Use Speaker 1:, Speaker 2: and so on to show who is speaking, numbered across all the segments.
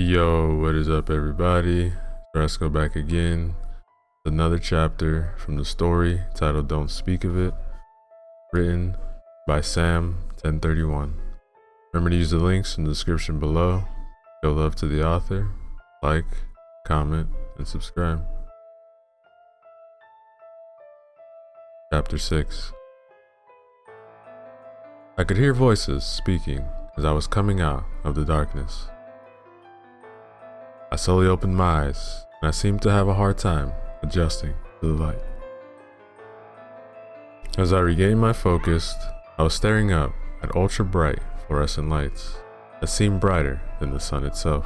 Speaker 1: Yo, what is up, everybody? Let's go back again. Another chapter from the story titled Don't Speak of It, written by Sam 1031. Remember to use the links in the description below. Show love to the author, like, comment, and subscribe. Chapter 6. I could hear voices speaking as I was coming out of the darkness. I slowly opened my eyes, and I seemed to have a hard time adjusting to the light. As I regained my focus, I was staring up at ultra-bright fluorescent lights that seemed brighter than the sun itself.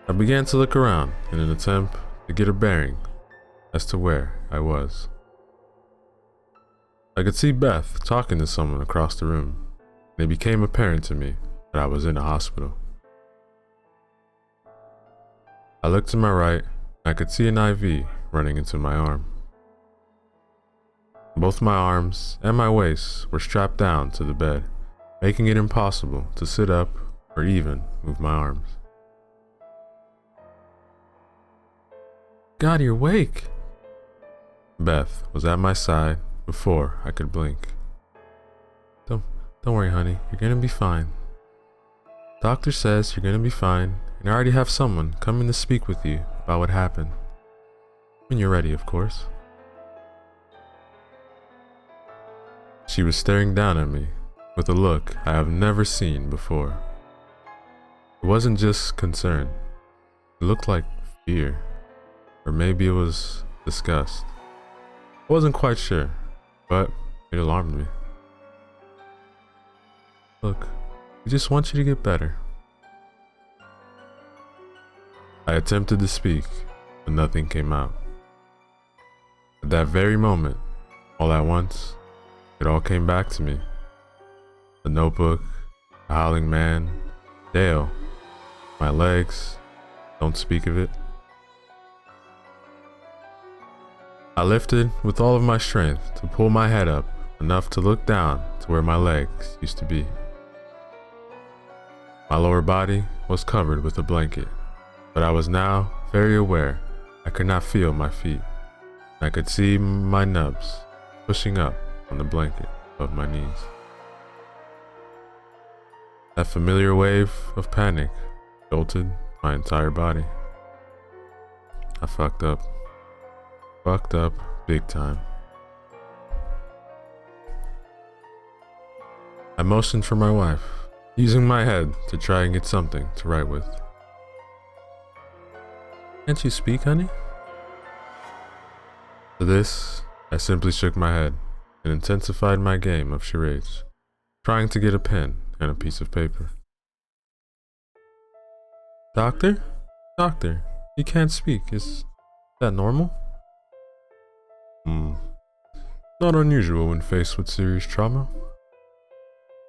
Speaker 1: I began to look around in an attempt to get a bearing as to where I was. I could see Beth talking to someone across the room, and it became apparent to me that I was in a hospital. I looked to my right, and I could see an IV running into my arm. Both my arms and my waist were strapped down to the bed, making it impossible to sit up or even move my arms. God, you're awake! Beth was at my side before I could blink. Don't worry, honey, you're gonna be fine. Doctor says you're gonna be fine, and I already have someone coming to speak with you about what happened. When you're ready, of course. She was staring down at me with a look I have never seen before. It wasn't just concern. It looked like fear, or maybe it was disgust. I wasn't quite sure, but it alarmed me. Look, we just want you to get better. I attempted to speak, but nothing came out. At that very moment, all at once, it all came back to me. The notebook, the howling man, Dale, my legs, don't speak of it. I lifted with all of my strength to pull my head up enough to look down to where my legs used to be. My lower body was covered with a blanket, but I was now very aware I could not feel my feet, and I could see my nubs pushing up on the blanket above my knees. That familiar wave of panic jolted my entire body. I fucked up big time. I motioned for my wife, using my head to try and get something to write with. Can't you speak, honey? To this, I simply shook my head and intensified my game of charades, trying to get a pen and a piece of paper. Doctor, you can't speak. Is that normal? Not unusual when faced with serious trauma.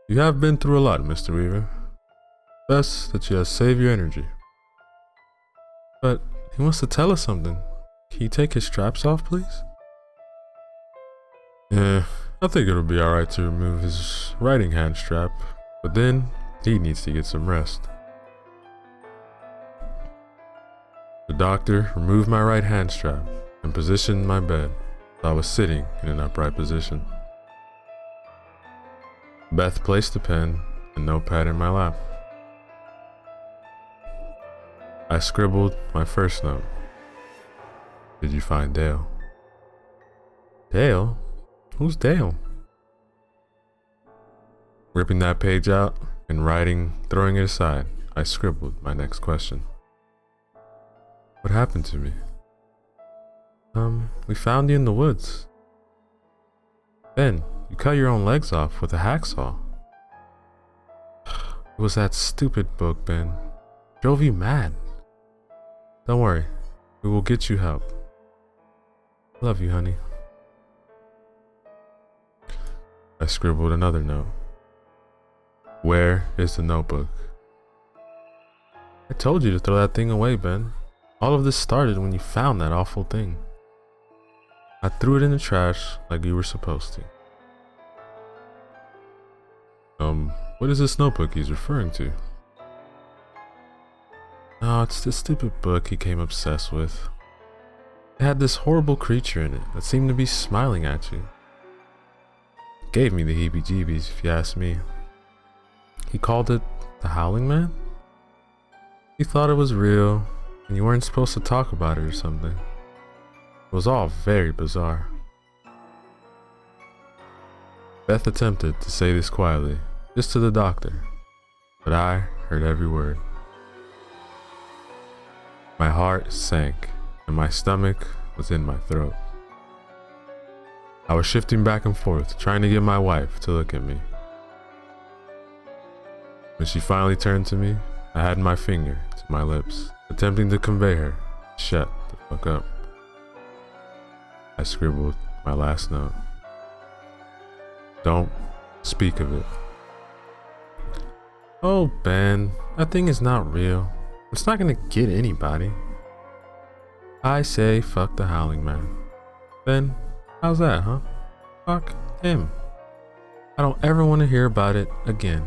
Speaker 1: You have been through a lot, Mr. Weaver. Best that you just save your energy. But he wants to tell us something. Can you take his straps off, please? Yeah, I think it'll be alright to remove his writing hand strap, but then he needs to get some rest. The doctor removed my right hand strap and positioned my bed so I was sitting in an upright position. Beth placed a pen and notepad in my lap. I scribbled my first note. Did you find Dale? Dale? Who's Dale? Ripping that page out and throwing it aside, I scribbled my next question. What happened to me? We found you in the woods. Ben, you cut your own legs off with a hacksaw. It was that stupid book, Ben. Drove you mad. Don't worry, we will get you help. Love you, honey. I scribbled another note. Where is the notebook? I told you to throw that thing away, Ben. All of this started when you found that awful thing. I threw it in the trash like you were supposed to. What is this notebook he's referring to? No, it's this stupid book he came obsessed with. It had this horrible creature in it that seemed to be smiling at you. It gave me the heebie-jeebies, if you ask me. He called it the Howling Man? He thought it was real, and you weren't supposed to talk about it or something. It was all very bizarre. Beth attempted to say this quietly, just to the doctor, but I heard every word. My heart sank, and my stomach was in my throat. I was shifting back and forth, trying to get my wife to look at me. When she finally turned to me, I had my finger to my lips, attempting to convey her, shut the fuck up. I scribbled my last note. Don't speak of it. Oh, Ben, that thing is not real. It's not gonna get anybody. I say fuck the Howling Man. Ben, how's that, huh? Fuck him. I don't ever want to hear about it again.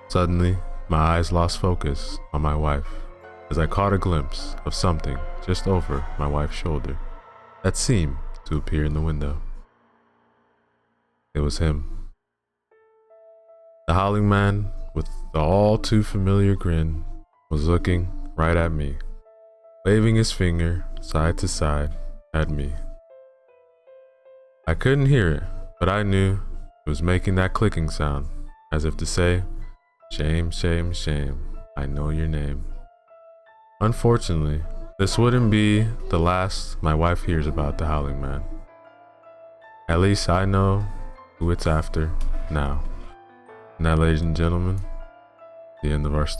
Speaker 1: Suddenly, my eyes lost focus on my wife as I caught a glimpse of something just over my wife's shoulder that seemed to appear in the window. It was him. The Howling Man, with the all too familiar grin, was looking right at me, waving his finger side to side at me. I couldn't hear it, but I knew it was making that clicking sound, as if to say, shame, shame, shame, I know your name. Unfortunately, this wouldn't be the last my wife hears about the Howling Man. At least I know who it's after now. And that, ladies and gentlemen, the end of our story.